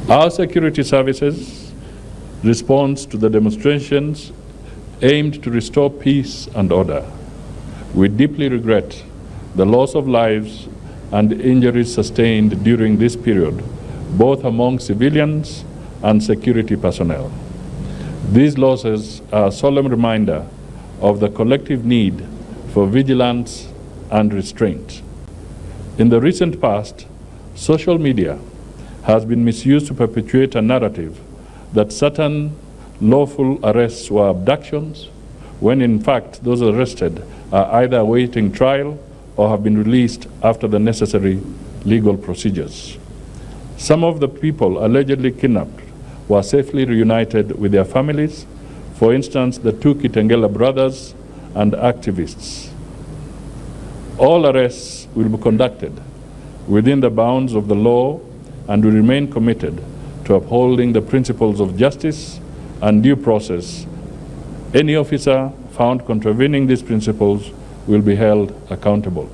Our security services' response to the demonstrations aimed to restore peace and order. We deeply regret the loss of lives and injuries sustained during this period, both among civilians and security personnel. These losses are a solemn reminder of the collective need for vigilance and restraint. In the recent past, social media has been misused to perpetuate a narrative that certain lawful arrests were abductions, when in fact those arrested are either awaiting trial or have been released after the necessary legal procedures. Some of the people allegedly kidnapped were safely reunited with their families, for instance, the two Kitengela brothers and activists. All arrests will be conducted within the bounds of the law, and we remain committed to upholding the principles of justice and due process. Any officer found contravening these principles will be held accountable.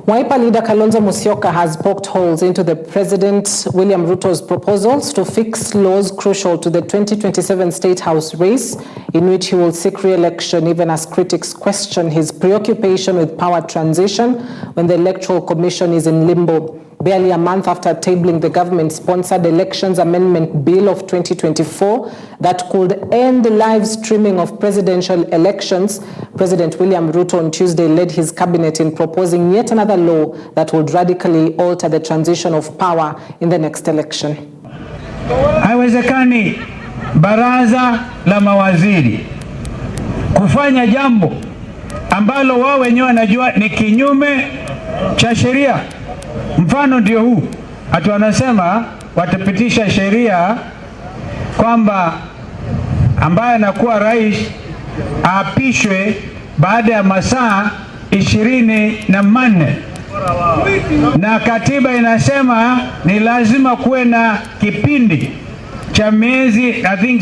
Wiper leader Kalonzo Musyoka has poked holes into the President William Ruto's proposals to fix laws crucial to the 2027 State House race, in which he will seek re-election, even as critics question his preoccupation with power transition when the Electoral Commission is in limbo. Barely a month after tabling the government-sponsored Elections Amendment Bill of 2024 that could end the live streaming of presidential elections, President William Ruto on Tuesday led his cabinet in proposing yet another law that would radically alter the transition of power in the next election. Haiwezekani baraza la mawaziri kufanya jambo ambalo wao wenyewe wanajua ni kinyume cha sheria. Mfano ndio huu, hatu wanasema watapitisha sheria kwamba ambaye anakuwa rais aapishwe baada ya masaa 24, na katiba inasema ni lazima kuwe na kipindi cha miezi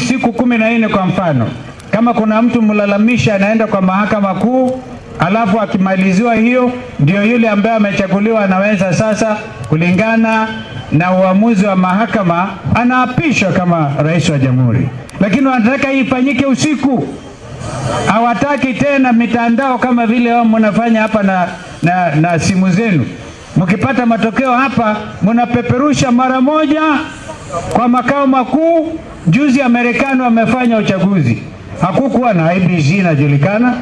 siku 14. Kwa mfano, kama kuna mtu mlalamisha anaenda kwa mahakama kuu, alafu akimaliziwa hiyo ndio yule ambaye amechaguliwa anaweza sasa kulingana na uamuzi wa mahakama anaapishwa kama rais wa jamhuri. Lakini wanataka hii ifanyike usiku. Hawataki tena mitandao kama vile wao mnafanya hapa na simu zenu. Mkipata matokeo hapa mnapeperusha mara moja kwa makao makuu. Juzi Marekani wamefanya uchaguzi, hakukuwa na IBC inajulikana.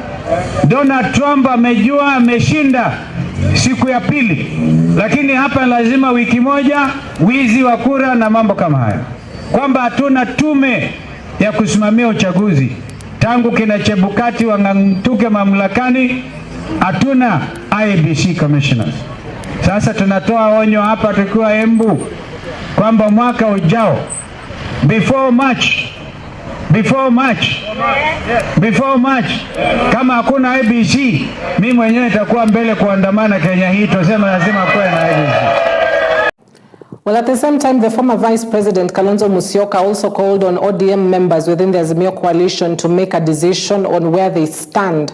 Donald Trump amejua ameshinda siku ya pili, lakini hapa lazima wiki moja, wizi wa kura na mambo kama haya, kwamba hatuna tume ya kusimamia uchaguzi. Tangu kina Chebukati wang'atuke mamlakani, hatuna IBC commissioners. Sasa tunatoa onyo hapa tukiwa Embu kwamba mwaka ujao, before March, kama hakuna IBC, mimi mwenyewe nitakuwa mbele kuandamana Kenya hii, tuseme lazima kuwe na IBC. Well, at the same time, the former Vice President Kalonzo Musyoka also called on ODM members within the Azimio coalition to make a decision on where they stand,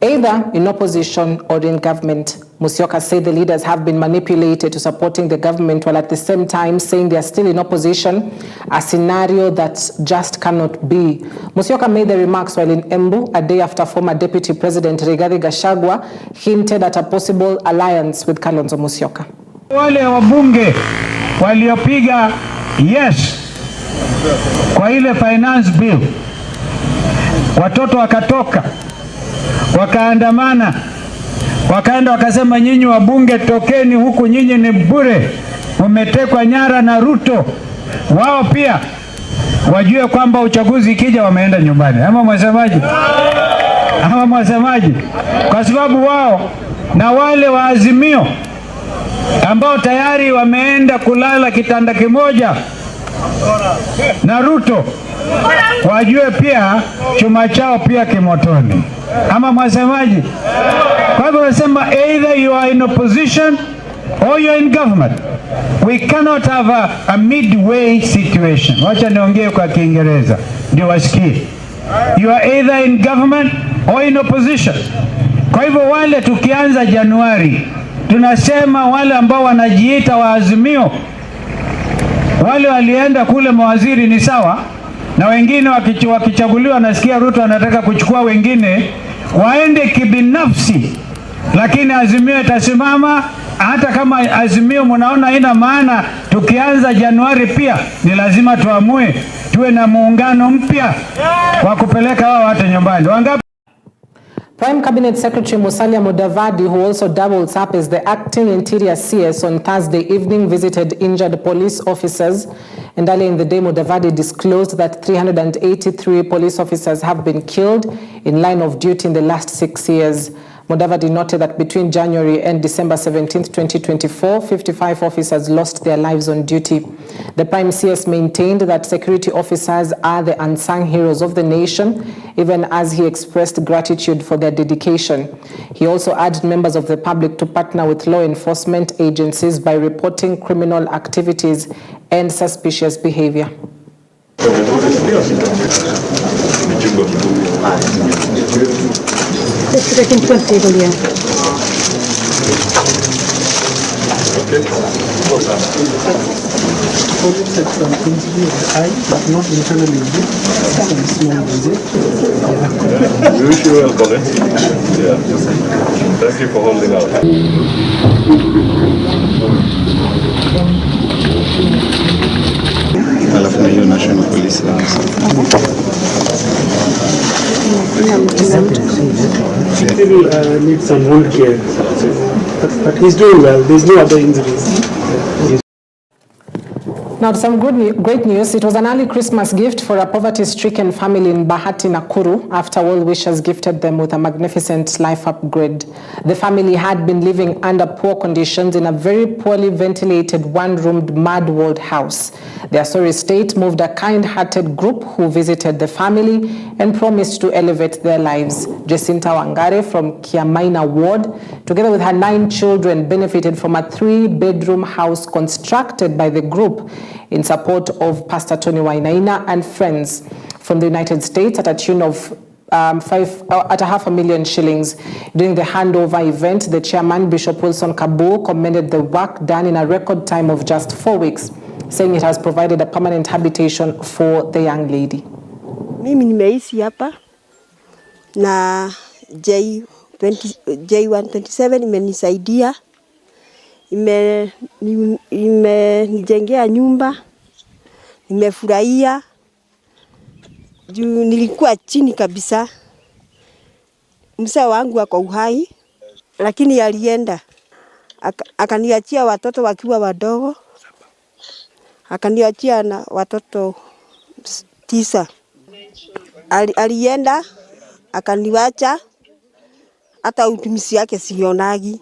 either in opposition or in government. Musyoka said the leaders have been manipulated to supporting the government, while at the same time saying they are still in opposition, a scenario that just cannot be. Musyoka made the remarks while in Embu, a day after former Deputy President Rigathi Gachagua hinted at a possible alliance with Kalonzo Musyoka. Wale wabunge waliopiga yes kwa ile finance bill, watoto wakatoka wakaandamana, wakaenda wakasema, nyinyi wabunge tokeni huku, nyinyi ni bure, umetekwa nyara na Ruto. Wao pia wajue kwamba uchaguzi ikija wameenda nyumbani. Ama mwasemaji? Kwa sababu wao na wale wa Azimio ambao tayari wameenda kulala kitanda kimoja na Ruto, wajue pia chuma chao pia kimotoni. Ama mwasemaji? Kwa hivyo nasema, either you are in opposition or you are in government. We cannot have a midway situation. Wacha niongee kwa Kiingereza ndio wasikie. You are either in government or in opposition. Kwa hivyo wale tukianza Januari, tunasema wale ambao wanajiita wa Azimio Wale walienda kule mawaziri ni sawa, na wengine wakichaguliwa, nasikia Ruto anataka kuchukua wengine waende kibinafsi, lakini Azimio itasimama. Hata kama Azimio mnaona haina maana, tukianza Januari pia ni lazima tuamue tuwe na muungano mpya wa kupeleka hao watu nyumbani. Wangapi? Prime Cabinet Secretary Musalia Mudavadi, who also doubles up as the acting Interior CS, on Thursday evening visited injured police officers. And earlier in the day, Mudavadi disclosed that 383 police officers have been killed in line of duty in the last 6 years. Mudavadi noted that between January and December 17, 2024, 55 officers lost their lives on duty. The Prime CS maintained that security officers are the unsung heroes of the nation, even as he expressed gratitude for their dedication. He also urged members of the public to partner with law enforcement agencies by reporting criminal activities and suspicious behavior. I can put table here. Not internally. We wish you well, Colin. Yeah. Thank you for holding out. Alafu na hiyo National Police Service. Still needs some wound care, but he's doing well. There's no other injuries. Now, some great news. It was an early Christmas gift for a poverty-stricken family in Bahati, Nakuru, after well-wishers gifted them with a magnificent life upgrade. The family had been living under poor conditions in a very poorly ventilated one-roomed mud-walled house. Their sorry state moved a kind-hearted group who visited the family and promised to elevate their lives. Jacinta Wangare from Kiamaina Ward, together with her 9 children, benefited from a 3-bedroom house constructed by the group in support of Pastor Tony Wainaina and friends from the United States at a tune of $500,000 shillings. During the handover event, the chairman, Bishop Wilson Kabu, commended the work done in a record time of just 4 weeks, saying it has provided a permanent habitation for the young lady. Mimi nimeishi hapa na J127 imenisaidia. Imenijengea nyumba, nimefurahia. Juu nilikuwa chini kabisa. Mzee wangu ako uhai, lakini alienda. Akaniachia watoto wakiwa wadogo. Akaniachia na watoto 9. Alienda, akaniwacha, hata utumishi yake sionagi.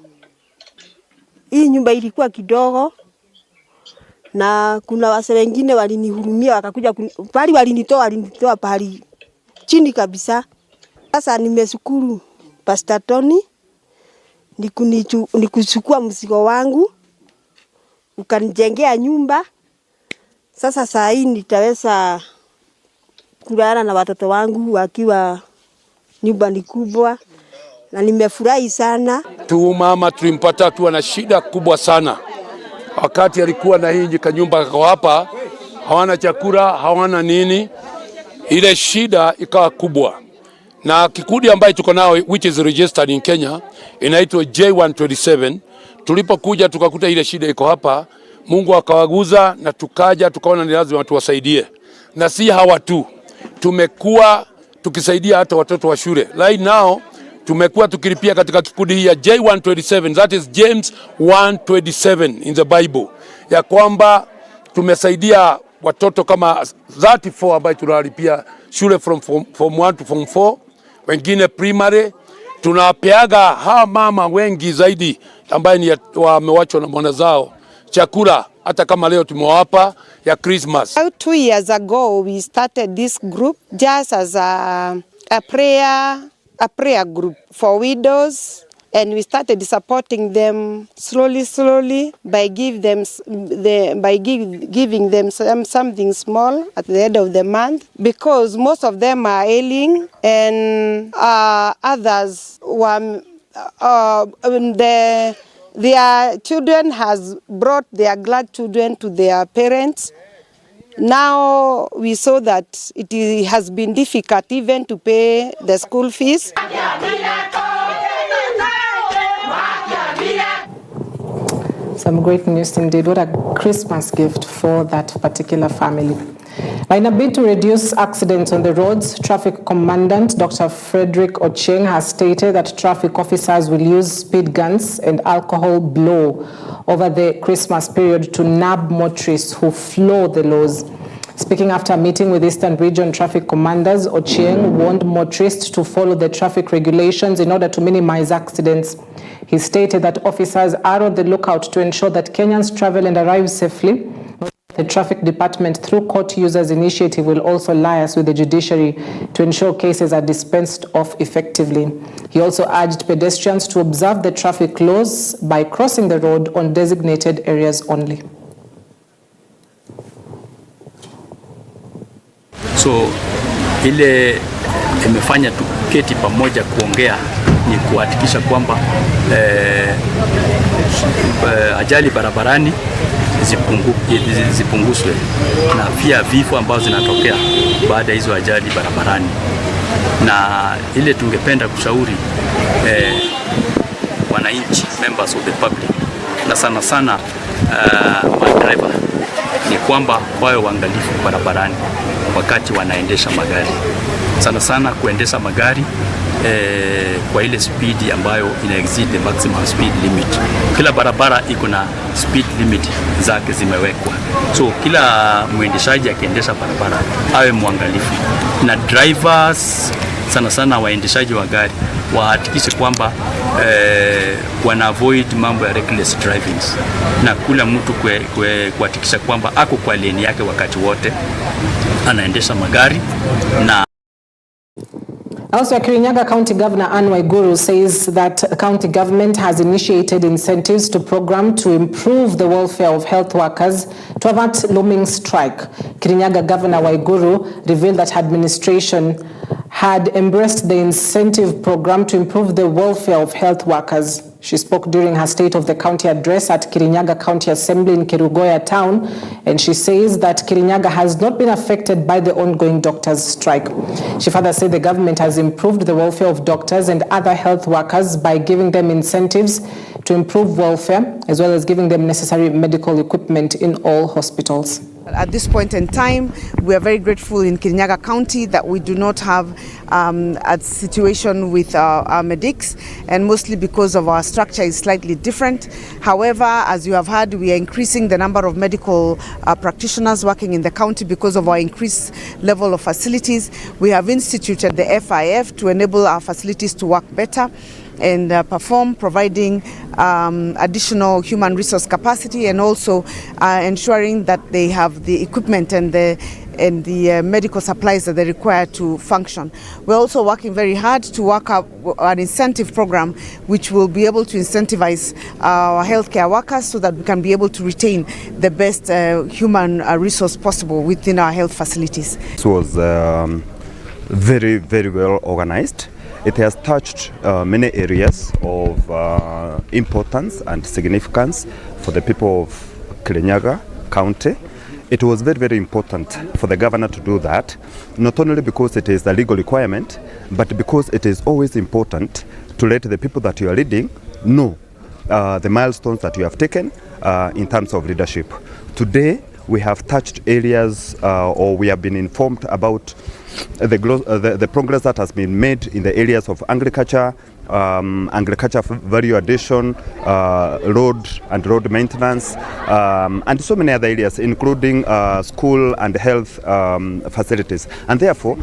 Hii nyumba ilikuwa kidogo na kuna wase wengine walinihurumia wakakuja pali walinitoa pali chini kabisa. Sasa nimeshukuru Pastor Tony nikuchukua mzigo wangu ukanijengea nyumba. Sasa saa hii nitaweza kulala na watoto wangu wakiwa nyumba ni kubwa. Na nimefurahi sana. Tu mama tulimpata akiwa na shida kubwa sana. Wakati alikuwa na hii kanyumba kwa hapa, hawana chakula, hawana nini. Ile shida ikawa kubwa. Na kikundi ambaye tuko nao which is registered in Kenya inaitwa J127. Tulipokuja tukakuta ile shida iko hapa, Mungu akawaguza na tukaja tukaona ni lazima tuwasaidie. Na si hawa tu. Tumekuwa tukisaidia hata watoto wa shule. Right now tumekuwa tukilipia katika kikundi hii ya J127, that is James 1:27 in the Bible, ya kwamba tumesaidia watoto kama 34 ambao tunalipia shule from form 1 to form 4, wengine primary. Tunapeaga hawa mama wengi zaidi ambaye ni wamewachwa na mwana zao chakula, hata kama leo tumewapa ya Christmas. 2 years ago we started this group just as a prayer group for widows, and we started supporting them slowly by giving them something small at the end of the month, because most of them are ailing and others were their children has brought their glad children to their parents, Now we saw that it has been difficult even to pay the school fees. Some great news indeed. What a Christmas gift for that particular family. In a bid to reduce accidents on the roads, Traffic Commandant Dr. Frederick Ochieng has stated that traffic officers will use speed guns and alcohol blow over the Christmas period to nab motorists who floor the laws. Speaking after a meeting with Eastern Region traffic commanders, Ochieng warned motorists to follow the traffic regulations in order to minimize accidents. He stated that officers are on the lookout to ensure that Kenyans travel and arrive safely. The Traffic Department, through Court Users Initiative, will also liaise with the judiciary to ensure cases are dispensed of effectively. He also urged pedestrians to observe the traffic laws by crossing the road on designated areas only. So, ile imefanya tuketi pamoja kuongea ni kuhakikisha kwamba ajali barabarani zipunguzwe na pia vifo ambao zinatokea baada ya hizo ajali barabarani. Na ile tungependa kushauri wananchi, members of the public, na sana sana madriver, ni kwamba wawe waangalifu barabarani wakati wanaendesha magari. Sana sana kuendesha magari kwa ile speed ambayo ina exceed the maximum speed limit. Kila barabara iko na speed limit zake zimewekwa. So kila muendeshaji akiendesha barabara awe mwangalifu. Na drivers sana sana waendeshaji wa gari wahakikishe kwamba wana avoid mambo ya reckless driving. Na kula mtu kuhakikisha kwamba ako kwa lane yake wakati wote anaendesha magari. Na also, Kirinyaga County Governor Anne Waiguru says that county government has initiated incentives to program to improve the welfare of health workers to avert looming strike. Kirinyaga Governor Waiguru revealed that her administration had embraced the incentive program to improve the welfare of health workers. She spoke during her State of the County address at Kirinyaga County Assembly in Kerugoya town, and she says that Kirinyaga has not been affected by the ongoing doctors' strike. She further said the government has improved the welfare of doctors and other health workers by giving them incentives to improve welfare, as well as giving them necessary medical equipment in all hospitals. At this point in time, we are very grateful in Kirinyaga County that we do not have a situation with our medics, and mostly because of our structure is slightly different. However, as you have heard, we are increasing the number of medical practitioners working in the county because of our increased level of facilities. We have instituted the FIF to enable our facilities to work better and perform, providing additional human resource capacity, and also ensuring that they have the equipment and the medical supplies that they require to function. We're also working very hard to work up an incentive program which will be able to incentivize our healthcare workers so that we can be able to retain the best human resource possible within our health facilities. This was very, very well organized. It has touched many areas of importance and significance for the people of Kirinyaga County. It was very, very important for the governor to do that, not only because it is a legal requirement, but because it is always important to let the people that you are leading know the milestones that you have taken in terms of leadership. Today, we have touched areas or we have been informed about the progress that has been made in the areas of agriculture, agriculture value addition, road and road maintenance, and so many other areas, including school and health facilities. And therefore,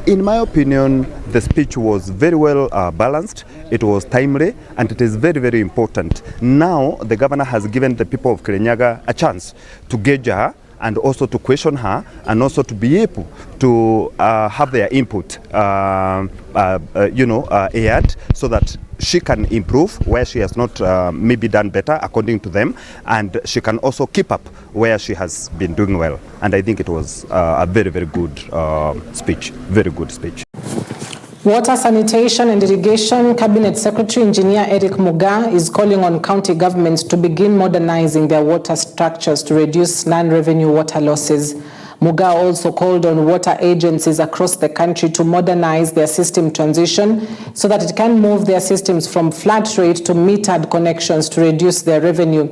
in my opinion, the speech was very well balanced, it was timely, and it is very, very important. Now, the governor has given the people of Kirinyaga a chance to gauge her and also to question her, and also to be able to have their input, aired, so that she can improve where she has not maybe done better according to them, and she can also keep up where she has been doing well. And I think it was a very, very good speech, very good speech. Water, Sanitation and Irrigation Cabinet Secretary Engineer Eric Muga is calling on county governments to begin modernizing their water structures to reduce non-revenue water losses. Muga also called on water agencies across the country to modernize their system transition so that it can move their systems from flat rate to metered connections to reduce their revenue.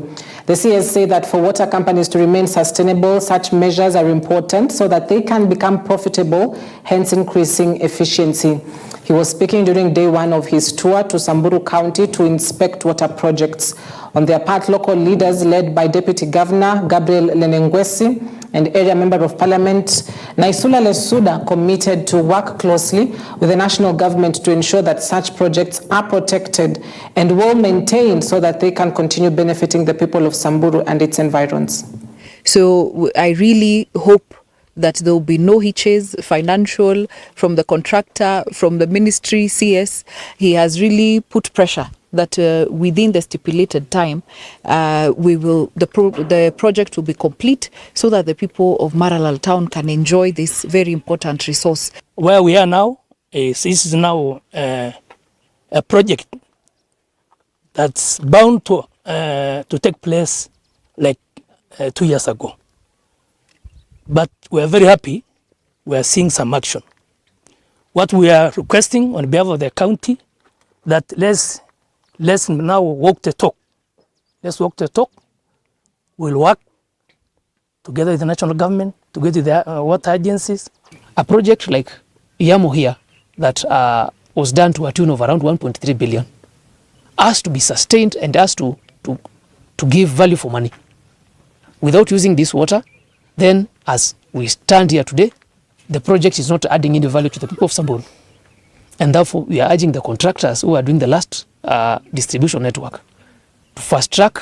The CS say that for water companies to remain sustainable, such measures are important so that they can become profitable, hence increasing efficiency. He was speaking during day one of his tour to Samburu County to inspect water projects. On their part, local leaders led by Deputy Governor Gabriel Lenengwesi and Area Member of Parliament Naisula Lesuda committed to work closely with the national government to ensure that such projects are protected and well maintained so that they can continue benefiting the people of Samburu and its environs. So I really hope that there will be no hitches, financial, from the contractor, from the ministry, CS. He has really put pressure that within the stipulated time, the project will be complete so that the people of Maralal town can enjoy this very important resource. Where we are now, this is now a project that's bound to take place like 2 years ago. But we are very happy we are seeing some action. What we are requesting on behalf of the county, that let's now walk the talk. Let's walk the talk. We'll work together with the national government, together with the water agencies. A project like Yamo here that was done to a tune of around 1.3 billion has to be sustained and has to give value for money. Without using this water, then as we stand here today, the project is not adding any value to the people of Samburu. And therefore, we are urging the contractors who are doing the last distribution network to fast track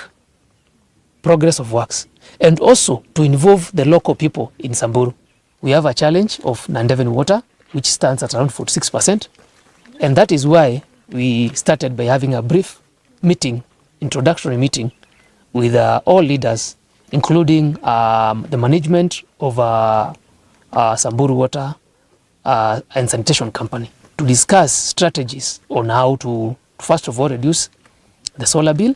progress of works and also to involve the local people in Samburu. We have a challenge of non-Devon water, which stands at around 46%. And that is why we started by having a brief meeting, introductory meeting with all leaders, including the management of Samburu Water and Sanitation Company, to discuss strategies on how to, first of all, reduce the solar bill,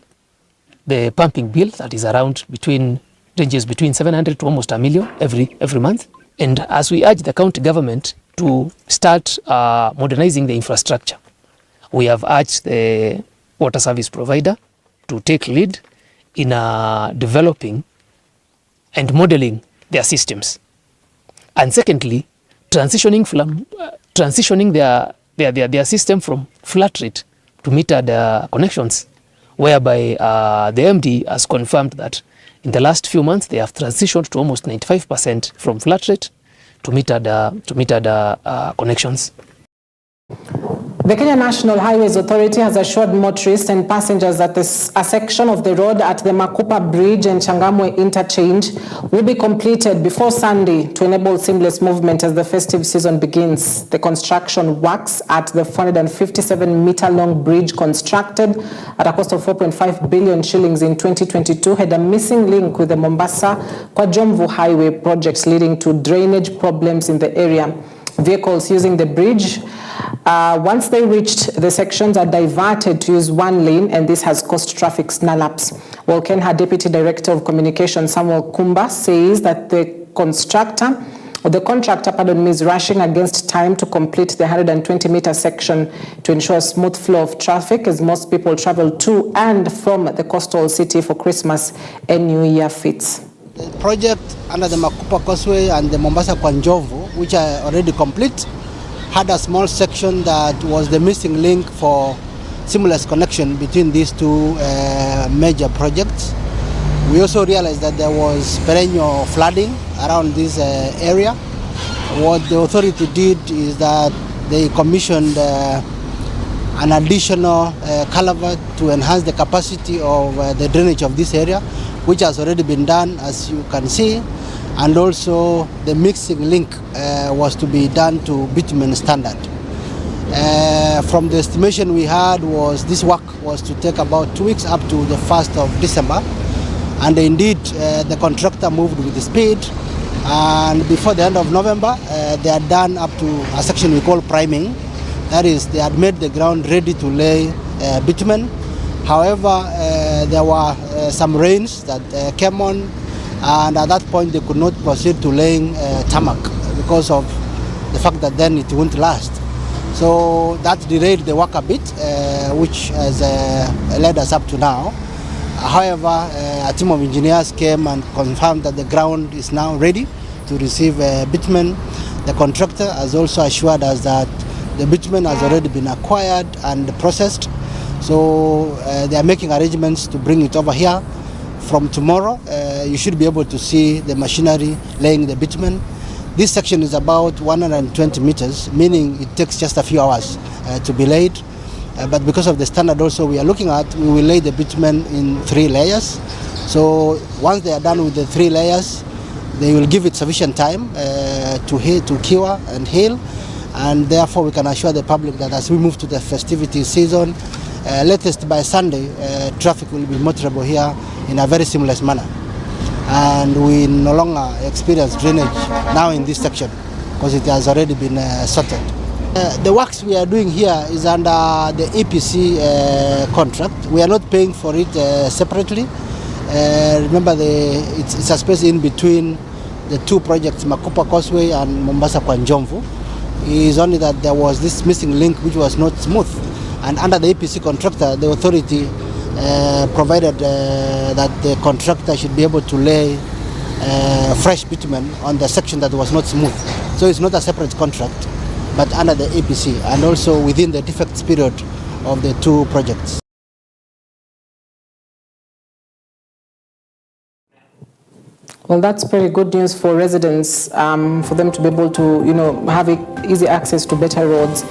the pumping bill that is ranges between 700 to almost $1 million every month. And as we urge the county government to start modernizing the infrastructure, we have urged the water service provider to take lead in developing and modeling their systems. And secondly, transitioning their system from flat rate to metered connections, whereby the MD has confirmed that in the last few months they have transitioned to almost 95% from flat rate to metered connections. The Kenya National Highways Authority has assured motorists and passengers that a section of the road at the Makupa Bridge and Changamwe interchange will be completed before Sunday to enable seamless movement as the festive season begins. The construction works at the 457-meter-long bridge, constructed at a cost of 4.5 billion shillings in 2022, had a missing link with the Mombasa-Kwajomvu Highway projects, leading to drainage problems in the area. Vehicles using the bridge, once they reached the sections, are diverted to use one lane, and this has caused traffic snarl-ups. Well, Kenha Deputy Director of Communications Samuel Kumba says that the contractor is rushing against time to complete the 120-meter section to ensure smooth flow of traffic as most people travel to and from the coastal city for Christmas and New Year fetes. The project under the Makupa Causeway and the Mombasa Kwanjovu, which are already complete, had a small section that was the missing link for seamless connection between these two major projects. We also realized that there was perennial flooding around this area. What the authority did is that they commissioned an additional culvert to enhance the capacity of the drainage of this area, which has already been done, as you can see, and also the mixing link was to be done to bitumen standard. From the estimation we had, was this work was to take about 2 weeks up to the 1st of December, and indeed the contractor moved with the speed, and before the end of November they had done up to a section we call priming. That is, they had made the ground ready to lay bitumen. However, there were some rains that came on, and at that point they could not proceed to laying tarmac because of the fact that then it won't last. So that derailed the work a bit, which has led us up to now. However, a team of engineers came and confirmed that the ground is now ready to receive bitumen. The contractor has also assured us that the bitumen has already been acquired and processed. So they are making arrangements to bring it over here. From tomorrow, you should be able to see the machinery laying the bitumen. This section is about 120 meters, meaning it takes just a few hours to be laid. But because of the standard also we are looking at, we will lay the bitumen in 3 layers. So once they are done with the 3 layers, they will give it sufficient time to cure and heal. And therefore we can assure the public that as we move to the festivity season, latest by Sunday, traffic will be motorable here in a very seamless manner. And we no longer experience drainage now in this section because it has already been sorted. The works we are doing here is under the EPC contract. We are not paying for it separately. Remember, it's a space in between the 2 projects, Makupa Causeway and Mombasa kwa Njomvu. It is only that there was this missing link which was not smooth. And under the EPC contractor, the authority provided that the contractor should be able to lay fresh bitumen on the section that was not smooth. So it's not a separate contract, but under the EPC and also within the defects period of the 2 projects. Well, that's very good news for residents, for them to be able to, have easy access to better roads.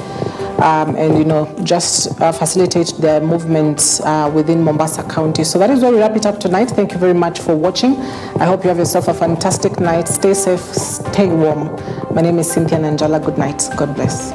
And just facilitate their movements within Mombasa County. So that is where we wrap it up tonight. Thank you very much for watching. I hope you have yourself a fantastic night. Stay safe, stay warm. My name is Cynthia Nanjala. Good night. God bless.